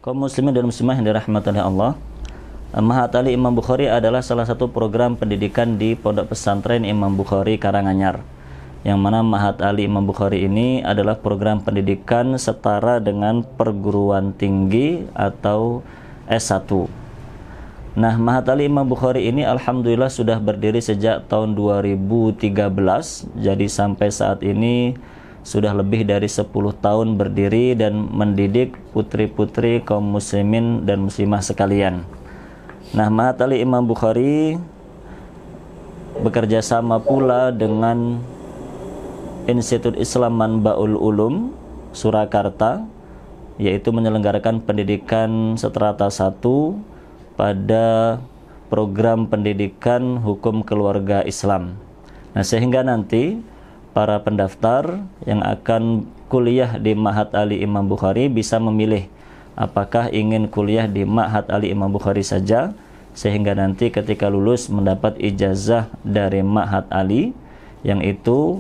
Kaum muslimin dan muslimah yang dirahmati oleh Allah, Mahat Ali Imam Bukhari adalah salah satu program pendidikan di Pondok Pesantren Imam Bukhari Karanganyar. Yang mana Mahat Ali Imam Bukhari ini adalah program pendidikan setara dengan perguruan tinggi atau S1. Nah, Mahat Ali Imam Bukhari ini alhamdulillah sudah berdiri sejak tahun 2013. Jadi sampai saat ini sudah lebih dari 10 tahun berdiri dan mendidik putri-putri kaum muslimin dan muslimah sekalian. Nah, Mahat Ali Imam Bukhari bekerja sama pula dengan Institut Islam Manbaul Ulum Surakarta, yaitu menyelenggarakan pendidikan seterata 1 pada program pendidikan hukum keluarga Islam. Nah, sehingga nanti para pendaftar yang akan kuliah di Mahat Ali Imam Bukhari bisa memilih apakah ingin kuliah di Mahat Ali Imam Bukhari saja, sehingga nanti ketika lulus mendapat ijazah dari Mahat Ali, yang itu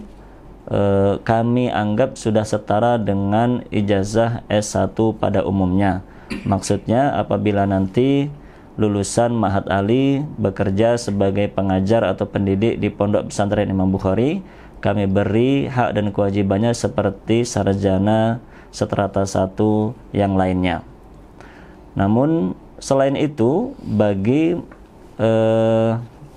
kami anggap sudah setara dengan ijazah S1 pada umumnya. Maksudnya apabila nanti lulusan Mahat Ali bekerja sebagai pengajar atau pendidik di Pondok Pesantren Imam Bukhari, kami beri hak dan kewajibannya seperti sarjana seterata 1 yang lainnya. Namun selain itu, bagi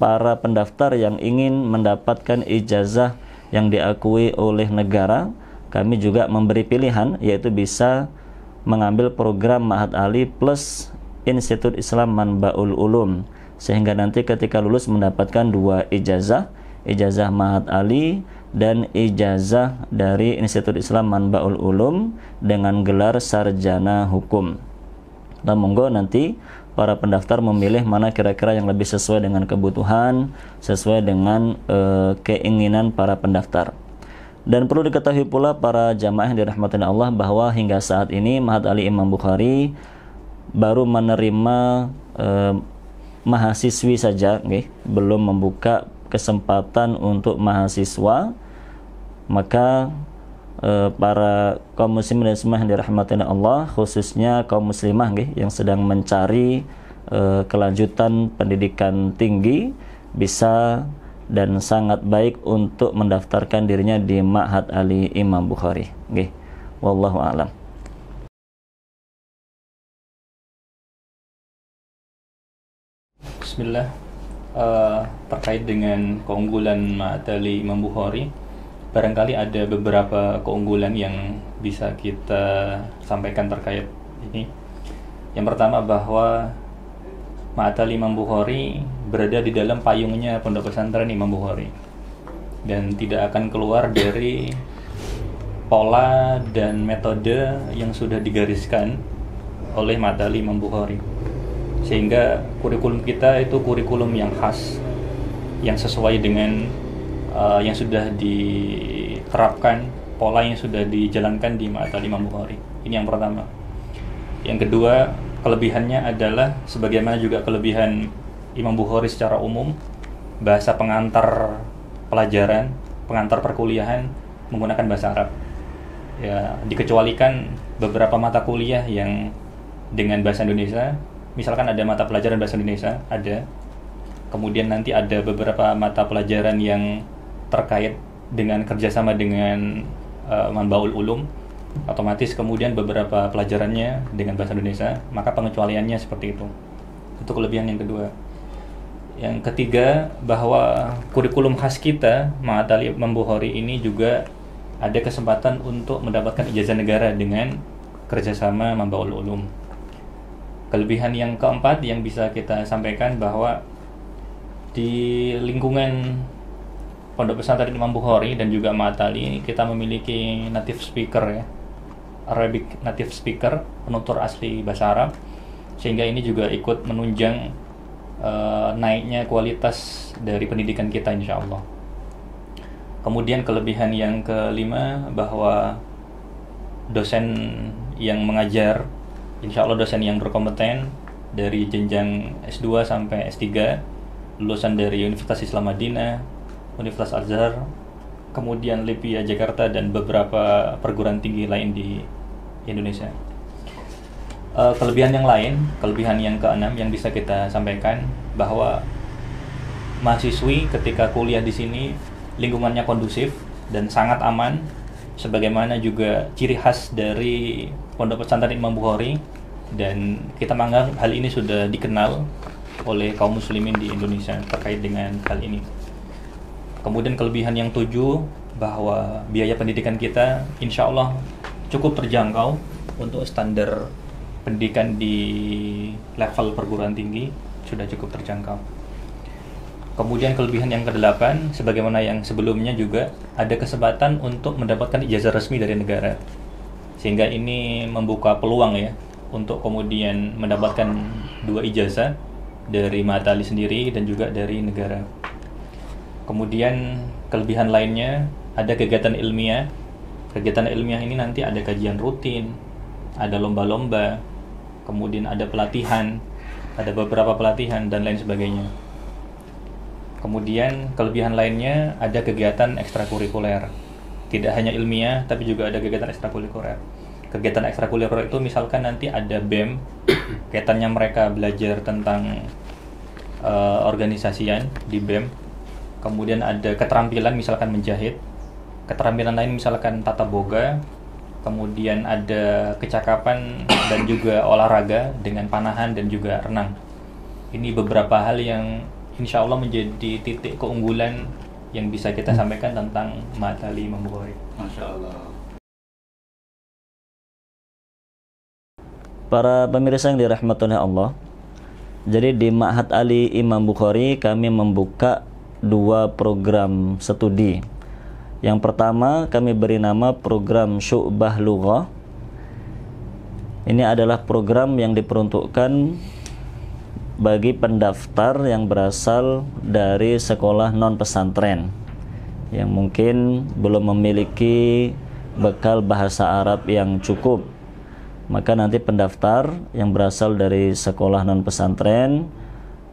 para pendaftar yang ingin mendapatkan ijazah yang diakui oleh negara, kami juga memberi pilihan, yaitu bisa mengambil program Mahat Ali plus Institut Islam Manbaul Ulum, sehingga nanti ketika lulus mendapatkan 2 ijazah, ijazah Mahat Ali dan ijazah dari Institut Islam Manbaul Ulum dengan gelar sarjana hukum. Nah, monggo nanti para pendaftar memilih mana kira-kira yang lebih sesuai dengan kebutuhan, sesuai dengan keinginan para pendaftar. Dan perlu diketahui pula para jamaah yang dirahmati Allah bahwa hingga saat ini Mahat Ali Imam Bukhari baru menerima mahasiswi saja, belum membuka kesempatan untuk mahasiswa. Maka para kaum muslimin dan muslimah yang dirahmati Allah, khususnya kaum muslimah yang sedang mencari kelanjutan pendidikan tinggi, bisa dan sangat baik untuk mendaftarkan dirinya di Mahat Ali Imam Bukhari. Wallahu a'lam. Bismillah. Terkait dengan keunggulan Mahat Ali Imam Bukhari, barangkali ada beberapa keunggulan yang bisa kita sampaikan terkait ini. Yang pertama, bahwa Mahat Ali Imam Bukhari berada di dalam payungnya Pondok Pesantren Imam Bukhari dan tidak akan keluar dari pola dan metode yang sudah digariskan oleh Mahat Ali Imam Bukhari, sehingga kurikulum kita itu kurikulum yang khas, yang sesuai dengan yang sudah diterapkan, pola yang sudah dijalankan di Mahat Ali Imam Bukhari. Ini yang pertama. Yang kedua, kelebihannya adalah sebagaimana juga kelebihan Imam Bukhari secara umum, bahasa pengantar pelajaran, pengantar perkuliahan menggunakan bahasa Arab. Ya, dikecualikan beberapa mata kuliah yang dengan bahasa Indonesia. Misalkan ada mata pelajaran bahasa Indonesia, ada. Kemudian nanti ada beberapa mata pelajaran yang terkait dengan kerjasama dengan Manbaul Ulum, otomatis kemudian beberapa pelajarannya dengan bahasa Indonesia, maka pengecualiannya seperti itu. Itu kelebihan yang kedua. Yang ketiga, bahwa kurikulum khas kita, Mahat Ali Imam Bukhari ini juga ada kesempatan untuk mendapatkan ijazah negara dengan kerjasama Manbaul Ulum. Kelebihan yang keempat yang bisa kita sampaikan, bahwa di lingkungan Pondok Pesantren Imam Bukhari dan juga Mahat Ali, kita memiliki native speaker, ya, Arabic native speaker, penutur asli bahasa Arab, sehingga ini juga ikut menunjang naiknya kualitas dari pendidikan kita, insya Allah. Kemudian kelebihan yang kelima, bahwa dosen yang mengajar, insya Allah dosen yang berkompeten dari jenjang S2 sampai S3, lulusan dari Universitas Islam Madinah, Universitas Azhar, kemudian LIPIA Jakarta, dan beberapa perguruan tinggi lain di Indonesia. kelebihan yang lain, kelebihan yang keenam yang bisa kita sampaikan, bahwa mahasiswi ketika kuliah di sini lingkungannya kondusif dan sangat aman, sebagaimana juga ciri khas dari Pondok Pesantren Imam Bukhari, dan kita menganggap hal ini sudah dikenal oleh kaum muslimin di Indonesia terkait dengan hal ini. Kemudian kelebihan yang 7, bahwa biaya pendidikan kita insya Allah cukup terjangkau untuk standar pendidikan di level perguruan tinggi, sudah cukup terjangkau. Kemudian kelebihan yang ke-8, sebagaimana yang sebelumnya juga, ada kesempatan untuk mendapatkan ijazah resmi dari negara. Sehingga ini membuka peluang ya, untuk kemudian mendapatkan 2 ijazah dari Ma'had Ali sendiri dan juga dari negara. Kemudian kelebihan lainnya, ada kegiatan ilmiah. Kegiatan ilmiah ini nanti ada kajian rutin, ada lomba-lomba, kemudian ada pelatihan, ada beberapa pelatihan dan lain sebagainya. Kemudian kelebihan lainnya, ada kegiatan ekstrakurikuler. Tidak hanya ilmiah, tapi juga ada kegiatan ekstrakurikuler. Kegiatan ekstrakurikuler itu misalkan nanti ada BEM, kaitannya mereka belajar tentang organisasian di BEM. Kemudian ada keterampilan, misalkan menjahit. Keterampilan lain misalkan tata boga. Kemudian ada kecakapan dan juga olahraga dengan panahan dan juga renang. Ini beberapa hal yang insya Allah menjadi titik keunggulan yang bisa kita sampaikan tentang Ma'had Ali Imam Bukhari. Masya Allah. Para pemirsa yang dirahmati oleh Allah, jadi di Ma'had Ali Imam Bukhari kami membuka 2 program studi. Yang pertama kami beri nama program Syu'bah Lughah. Ini adalah program yang diperuntukkan bagi pendaftar yang berasal dari sekolah non pesantren yang mungkin belum memiliki bekal bahasa Arab yang cukup. Maka nanti pendaftar yang berasal dari sekolah non pesantren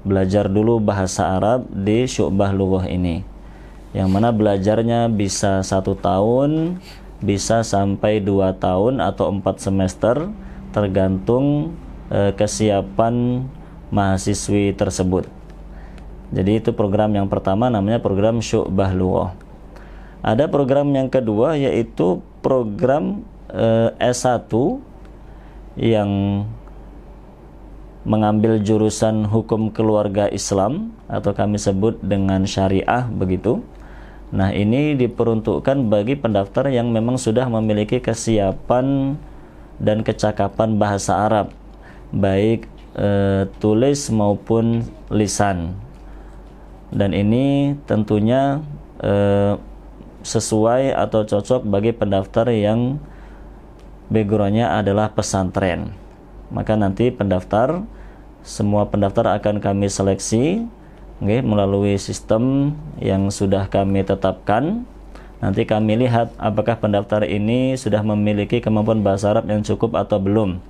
belajar dulu bahasa Arab di Syu'bah Lughah ini, yang mana belajarnya bisa 1 tahun, bisa sampai 2 tahun atau 4 semester, tergantung kesiapan mahasiswi tersebut. Jadi itu program yang pertama, namanya program Syu'bah Lughah. Ada program yang kedua, yaitu program S1 yang mengambil jurusan hukum keluarga Islam, atau kami sebut dengan syariah begitu. Nah, ini diperuntukkan bagi pendaftar yang memang sudah memiliki kesiapan dan kecakapan bahasa Arab, baik tulis maupun lisan. Dan ini tentunya sesuai atau cocok bagi pendaftar yang backgroundnya adalah pesantren. Maka nanti semua pendaftar akan kami seleksi melalui sistem yang sudah kami tetapkan. Nanti kami lihat apakah pendaftar ini sudah memiliki kemampuan bahasa Arab yang cukup atau belum.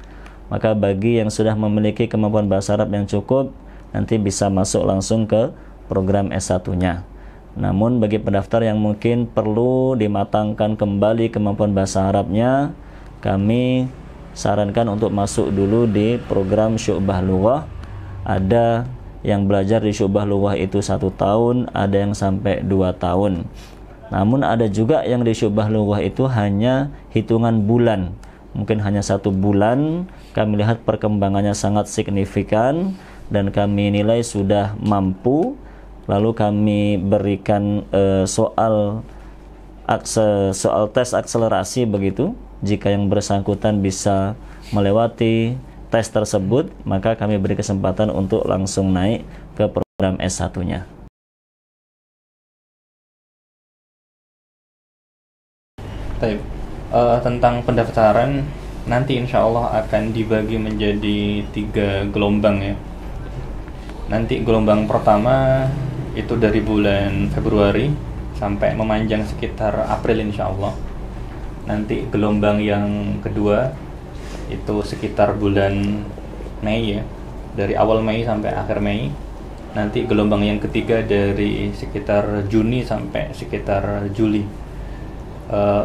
Maka bagi yang sudah memiliki kemampuan bahasa Arab yang cukup, nanti bisa masuk langsung ke program S1-nya. Namun bagi pendaftar yang mungkin perlu dimatangkan kembali kemampuan bahasa Arabnya, kami sarankan untuk masuk dulu di program Syu'bah Lughah. Ada yang belajar di Syu'bah Lughah itu 1 tahun, ada yang sampai 2 tahun. Namun ada juga yang di Syu'bah Lughah itu hanya hitungan bulan, mungkin hanya 1 bulan. Kami lihat perkembangannya sangat signifikan dan kami nilai sudah mampu. Lalu kami berikan soal tes akselerasi begitu. Jika yang bersangkutan bisa melewati tes tersebut, maka kami beri kesempatan untuk langsung naik ke program S1-nya. Baik, tentang pendaftaran nanti insya Allah akan dibagi menjadi 3 gelombang ya. Nanti gelombang pertama itu dari bulan Februari sampai memanjang sekitar April insya Allah. Nanti gelombang yang kedua itu sekitar bulan Mei ya, dari awal Mei sampai akhir Mei. Nanti gelombang yang ketiga dari sekitar Juni sampai sekitar Juli.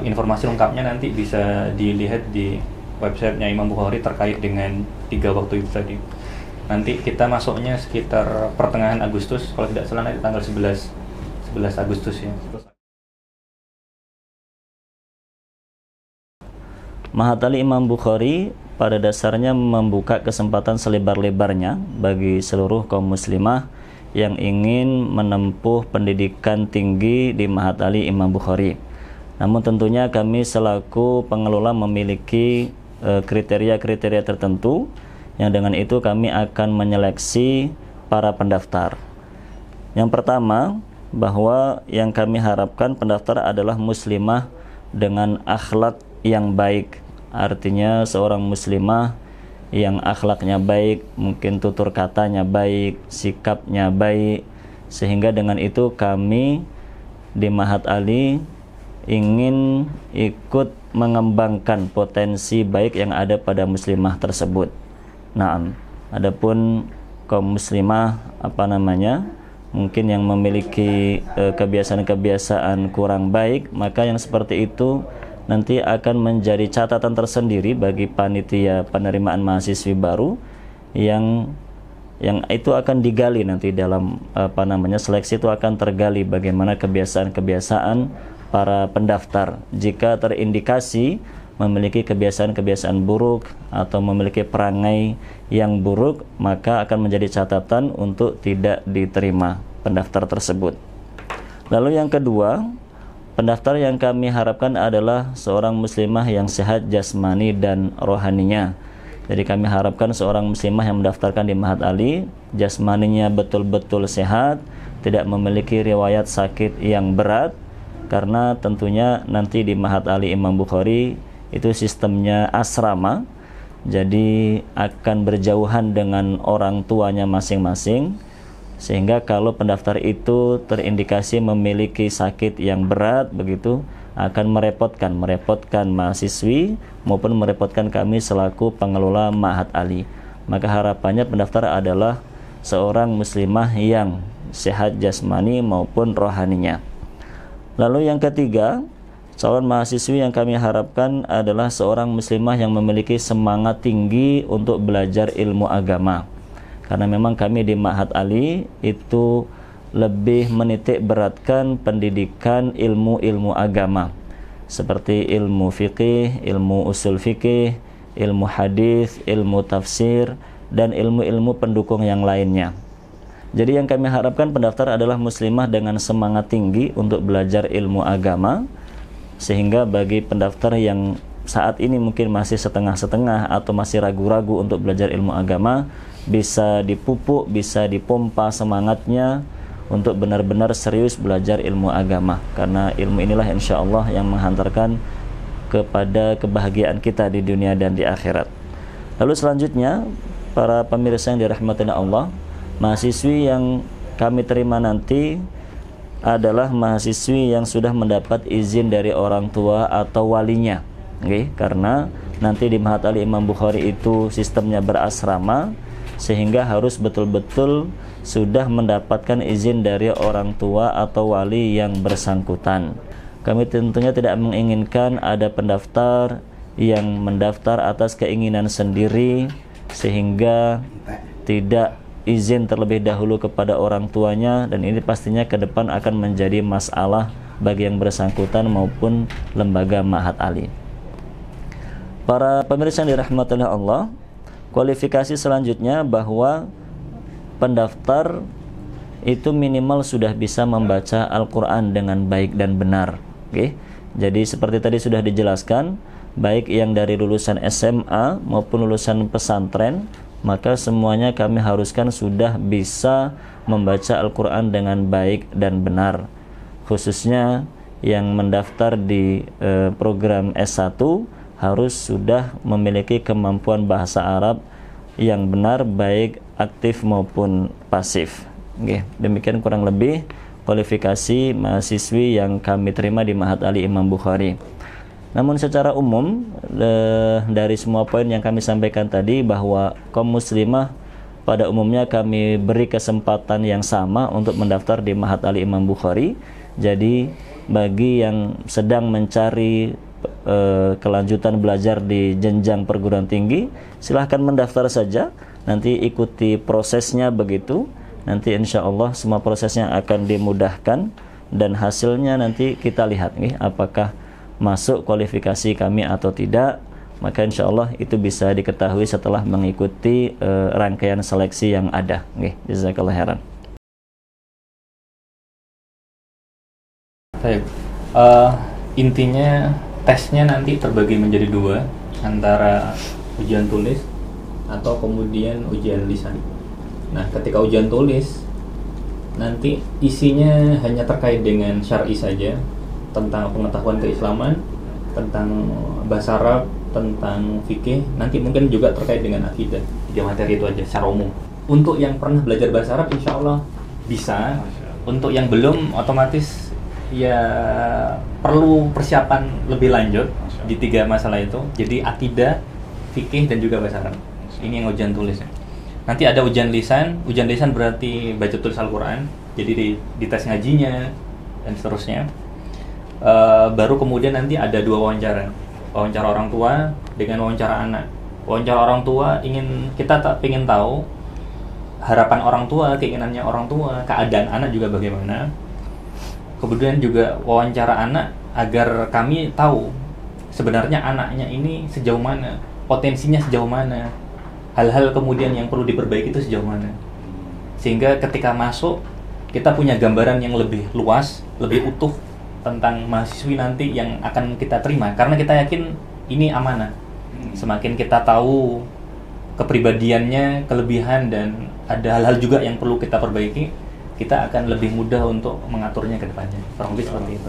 Informasi lengkapnya nanti bisa dilihat di websitenya Imam Bukhari terkait dengan 3 waktu itu tadi. Nanti kita masuknya sekitar pertengahan Agustus, kalau tidak salah nanti tanggal 11 Agustus ya. Mahat Ali Imam Bukhari pada dasarnya membuka kesempatan selebar-lebarnya bagi seluruh kaum muslimah yang ingin menempuh pendidikan tinggi di Mahat Ali Imam Bukhari. Namun tentunya kami selaku pengelola memiliki kriteria-kriteria tertentu yang dengan itu kami akan menyeleksi para pendaftar. Yang pertama, bahwa yang kami harapkan pendaftar adalah muslimah dengan akhlak yang baik. Artinya seorang muslimah yang akhlaknya baik, mungkin tutur katanya baik, sikapnya baik, sehingga dengan itu kami di Mahat Ali ingin ikut mengembangkan potensi baik yang ada pada muslimah tersebut. Nah, adapun kaum muslimah mungkin yang memiliki kebiasaan-kebiasaan kurang baik, maka yang seperti itu nanti akan menjadi catatan tersendiri bagi panitia penerimaan mahasiswi baru yang itu akan digali nanti dalam seleksi itu akan tergali bagaimana kebiasaan-kebiasaan para pendaftar. Jika terindikasi memiliki kebiasaan-kebiasaan buruk atau memiliki perangai yang buruk, maka akan menjadi catatan untuk tidak diterima pendaftar tersebut. Lalu yang kedua, pendaftar yang kami harapkan adalah seorang muslimah yang sehat jasmani dan rohaninya. Jadi kami harapkan seorang muslimah yang mendaftarkan di Mahat Ali, jasmaninya betul-betul sehat, tidak memiliki riwayat sakit yang berat, karena tentunya nanti di Mahat Ali Imam Bukhari itu sistemnya asrama, jadi akan berjauhan dengan orang tuanya masing-masing, sehingga kalau pendaftar itu terindikasi memiliki sakit yang berat begitu, akan merepotkan mahasiswi maupun merepotkan kami selaku pengelola Mahat Ali. Maka harapannya pendaftar adalah seorang muslimah yang sehat jasmani maupun rohaninya. Lalu yang ketiga, calon mahasiswi yang kami harapkan adalah seorang muslimah yang memiliki semangat tinggi untuk belajar ilmu agama. Karena memang kami di Mahat Ali itu lebih menitik beratkan pendidikan ilmu-ilmu agama seperti ilmu fikih, ilmu usul fikih, ilmu hadis, ilmu tafsir, dan ilmu-ilmu pendukung yang lainnya. Jadi yang kami harapkan pendaftar adalah muslimah dengan semangat tinggi untuk belajar ilmu agama, sehingga bagi pendaftar yang saat ini mungkin masih setengah-setengah atau masih ragu-ragu untuk belajar ilmu agama, bisa dipupuk, bisa dipompa semangatnya untuk benar-benar serius belajar ilmu agama, karena ilmu inilah insya Allah yang menghantarkan kepada kebahagiaan kita di dunia dan di akhirat. Lalu selanjutnya, para pemirsa yang dirahmati Allah, mahasiswi yang kami terima nanti adalah mahasiswi yang sudah mendapat izin dari orang tua atau walinya. Karena nanti di Mahat Ali Imam Bukhari itu sistemnya berasrama, sehingga harus betul-betul sudah mendapatkan izin dari orang tua atau wali yang bersangkutan. Kami tentunya tidak menginginkan ada pendaftar yang mendaftar atas keinginan sendiri sehingga tidak izin terlebih dahulu kepada orang tuanya, dan ini pastinya ke depan akan menjadi masalah bagi yang bersangkutan maupun lembaga Mahat Ali. Para pemirsa yang dirahmati oleh Allah, kualifikasi selanjutnya bahwa pendaftar itu minimal sudah bisa membaca Al-Quran dengan baik dan benar. Jadi seperti tadi sudah dijelaskan, baik yang dari lulusan SMA maupun lulusan pesantren, maka semuanya kami haruskan sudah bisa membaca Al-Quran dengan baik dan benar. Khususnya yang mendaftar di program S1 harus sudah memiliki kemampuan bahasa Arab yang benar, baik aktif maupun pasif. Demikian kurang lebih kualifikasi mahasiswi yang kami terima di Mahat Ali Imam Bukhari. Namun secara umum dari semua poin yang kami sampaikan tadi, bahwa kaum muslimah pada umumnya kami beri kesempatan yang sama untuk mendaftar di Mahat Ali Imam Bukhari. Jadi bagi yang sedang mencari kelanjutan belajar di jenjang perguruan tinggi, silahkan mendaftar saja, nanti ikuti prosesnya begitu, nanti insya Allah semua prosesnya akan dimudahkan dan hasilnya nanti kita lihat nih apakah masuk kualifikasi kami atau tidak. Maka insya Allah itu bisa diketahui setelah mengikuti rangkaian seleksi yang ada. Jazakallah khairan. Baik, intinya tesnya nanti terbagi menjadi dua, antara ujian tulis atau kemudian ujian lisan. Nah, ketika ujian tulis nanti isinya hanya terkait dengan syar'i saja, tentang pengetahuan keislaman, tentang bahasa Arab, tentang fikih, nanti mungkin juga terkait dengan akidah. 3 materi itu aja secara umum. Untuk yang pernah belajar bahasa Arab insya Allah bisa. Untuk yang belum, otomatis ya perlu persiapan lebih lanjut di 3 masalah itu. Jadi akidah, fikih, dan juga bahasa Arab. Ini yang ujian tulisnya. Nanti ada ujian lisan. Ujian lisan berarti baca tulis Al-Quran. Jadi di tes ngajinya dan seterusnya. Baru kemudian nanti ada 2 wawancara. Wawancara orang tua dengan wawancara anak. Wawancara orang tua kita ingin tahu harapan orang tua, keinginannya orang tua, keadaan anak juga bagaimana. Kemudian juga wawancara anak agar kami tahu sebenarnya anaknya ini sejauh mana, potensinya sejauh mana, hal-hal kemudian yang perlu diperbaiki itu sejauh mana. Sehingga ketika masuk kita punya gambaran yang lebih luas, lebih utuh tentang mahasiswi nanti yang akan kita terima, karena kita yakin ini amanah. Semakin kita tahu kepribadiannya, kelebihan, dan ada hal-hal juga yang perlu kita perbaiki, kita akan lebih mudah untuk mengaturnya ke depannya. Kurang lebih seperti itu.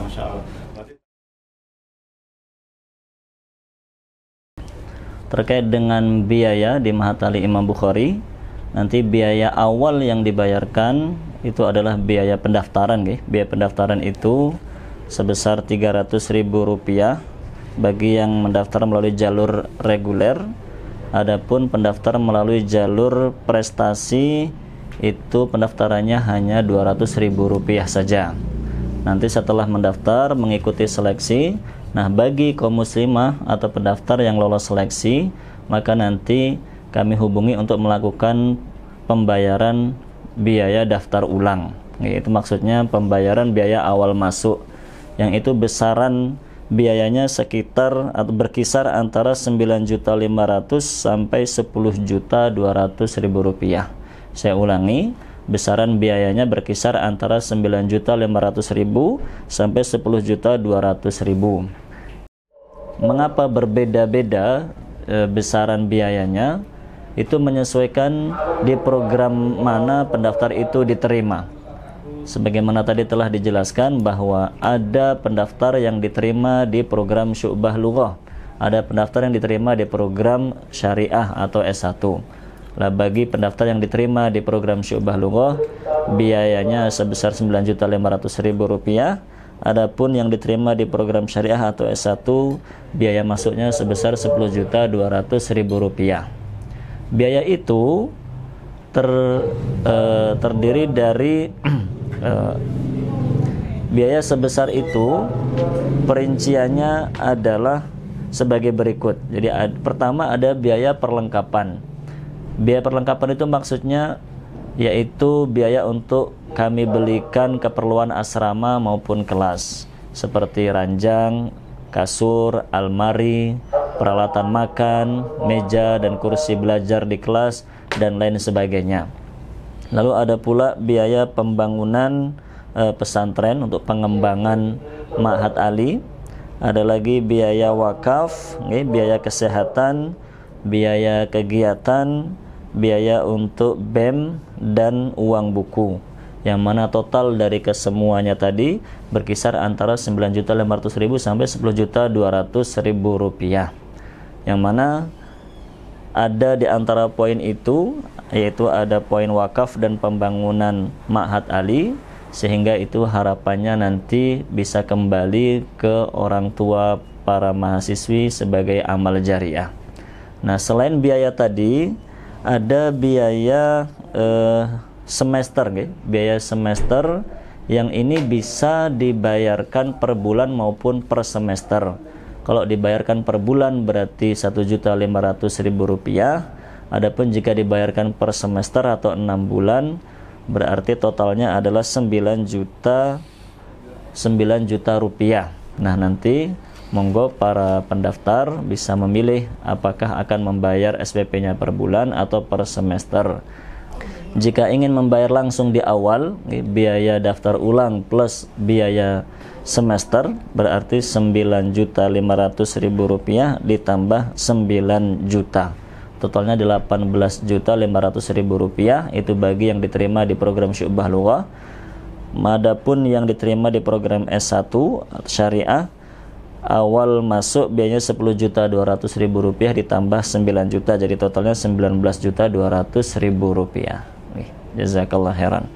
Terkait dengan biaya di Mahatali Imam Bukhari, nanti biaya awal yang dibayarkan itu adalah biaya pendaftaran. Biaya pendaftaran itu sebesar Rp300.000 bagi yang mendaftar melalui jalur reguler. Adapun pendaftar melalui jalur prestasi itu pendaftarannya hanya Rp200.000 saja. Nanti setelah mendaftar mengikuti seleksi, nah bagi kaum muslimah atau pendaftar yang lolos seleksi, maka nanti kami hubungi untuk melakukan pembayaran biaya daftar ulang. Itu maksudnya pembayaran biaya awal masuk, yang itu besaran biayanya sekitar atau berkisar antara 9.500.000 sampai 10.200.000 rupiah. Saya ulangi, besaran biayanya berkisar antara 9.500.000 sampai 10.200.000. Mengapa berbeda-beda besaran biayanya? Itu menyesuaikan di program mana pendaftar itu diterima. Sebagaimana tadi telah dijelaskan bahwa ada pendaftar yang diterima di program Syu'bah Lughah, ada pendaftar yang diterima di program Syariah atau S1. Lah bagi pendaftar yang diterima di program Syu'bah Lughah, biayanya sebesar Rp9.500.000. Adapun yang diterima di program Syariah atau S1, biaya masuknya sebesar Rp10.200.000. Biaya itu terdiri dari biaya sebesar itu perinciannya adalah sebagai berikut. Jadi pertama ada biaya perlengkapan. Biaya perlengkapan itu maksudnya yaitu biaya untuk kami belikan keperluan asrama maupun kelas, seperti ranjang, kasur, almari, peralatan makan, meja dan kursi belajar di kelas, dan lain sebagainya. Lalu ada pula biaya pembangunan pesantren untuk pengembangan Ma'had Ali. Ada lagi biaya wakaf, biaya kesehatan, biaya kegiatan, biaya untuk BEM, dan uang buku. Yang mana total dari kesemuanya tadi berkisar antara 9.500.000 sampai 10.200.000 rupiah. Yang mana ada di antara poin itu, yaitu ada poin wakaf dan pembangunan Ma'had Ali, sehingga itu harapannya nanti bisa kembali ke orang tua para mahasiswi sebagai amal jariah. Nah, selain biaya tadi, ada biaya semester, biaya semester yang ini bisa dibayarkan per bulan maupun per semester. Kalau dibayarkan per bulan berarti 1.500.000 rupiah. Adapun jika dibayarkan per semester atau 6 bulan berarti totalnya adalah 9 juta rupiah. Nah, nanti monggo para pendaftar bisa memilih apakah akan membayar SPP-nya per bulan atau per semester. Jika ingin membayar langsung di awal, biaya daftar ulang plus biaya semester berarti 9.500.000 rupiah ditambah 9 juta. Totalnya 18.500.000 rupiah. Itu bagi yang diterima di program Syu'bah Lughah. Adapun yang diterima di program S1 Syariah, awal masuk biayanya 10.200.000 rupiah ditambah 9 juta, jadi totalnya 19.200.000 rupiah. Jazakallah khairan.